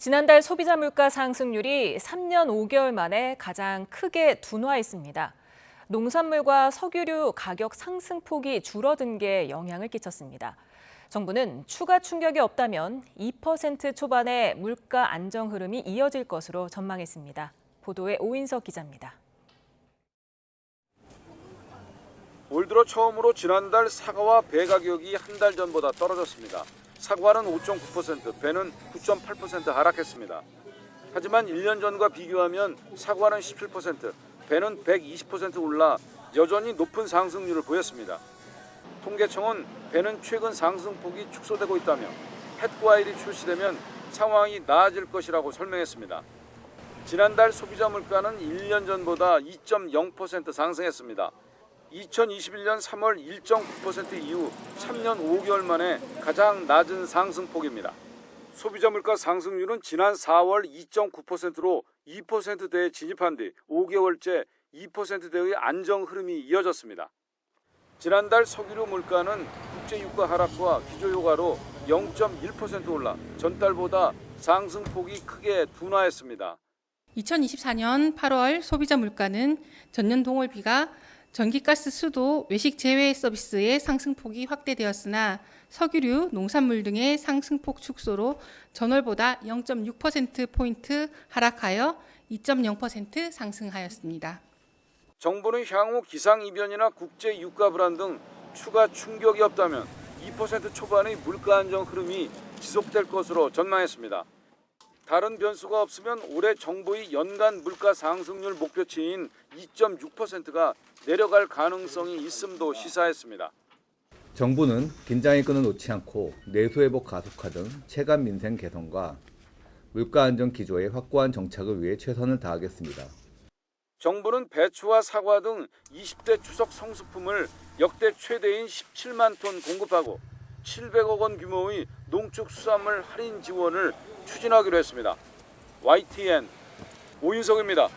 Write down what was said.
지난달 소비자 물가 상승률이 3년 5개월 만에 가장 크게 둔화했습니다. 농산물과 석유류 가격 상승폭이 줄어든 게 영향을 끼쳤습니다. 정부는 추가 충격이 없다면 2% 초반의 물가 안정 흐름이 이어질 것으로 전망했습니다. 보도에 오인석 기자입니다. 올 들어 처음으로 지난달 사과와 배 가격이 한 달 전보다 떨어졌습니다. 사과는 5.9%, 배는 9.8% 하락했습니다. 하지만 1년 전과 비교하면 사과는 17%, 배는 120% 올라 여전히 높은 상승률을 보였습니다. 통계청은 배는 최근 상승폭이 축소되고 있다며 햇과일이 출시되면 상황이 나아질 것이라고 설명했습니다. 지난달 소비자 물가는 1년 전보다 2.0% 상승했습니다. 2021년 3월 1.9% 이후 3년 5개월 만에 가장 낮은 상승폭입니다. 소비자 물가 상승률은 지난 4월 2.9%로 2%대에 진입한 뒤 5개월째 2%대의 안정 흐름이 이어졌습니다. 지난달 석유류 물가는 국제유가 하락과 기조효과로 0.1% 올라 전달보다 상승폭이 크게 둔화했습니다. 2024년 8월 소비자 물가는 전년 동월 비가 전기가스, 수도, 외식 제외 서비스의 상승폭이 확대되었으나 석유류, 농산물 등의 상승폭 축소로 전월보다 0.6%포인트 하락하여 2.0% 상승하였습니다. 정부는 향후 기상이변이나 국제 유가 불안 등 추가 충격이 없다면 2% 초반의 물가 안정 흐름이 지속될 것으로 전망했습니다. 다른 변수가 없으면 올해 정부의 연간 물가 상승률 목표치인 2.6%가 내려갈 가능성이 있음도 시사했습니다. 정부는 긴장의 끈을 놓지 않고 내수 회복 가속화 등 체감 민생 개선과 물가 안정 기조의 확고한 정착을 위해 최선을 다하겠습니다. 정부는 배추와 사과 등 20대 추석 성수품을 역대 최대인 17만 톤 공급하고 700억 원 규모의 농축수산물 할인 지원을 추진하기로 했습니다. YTN 오인석입니다.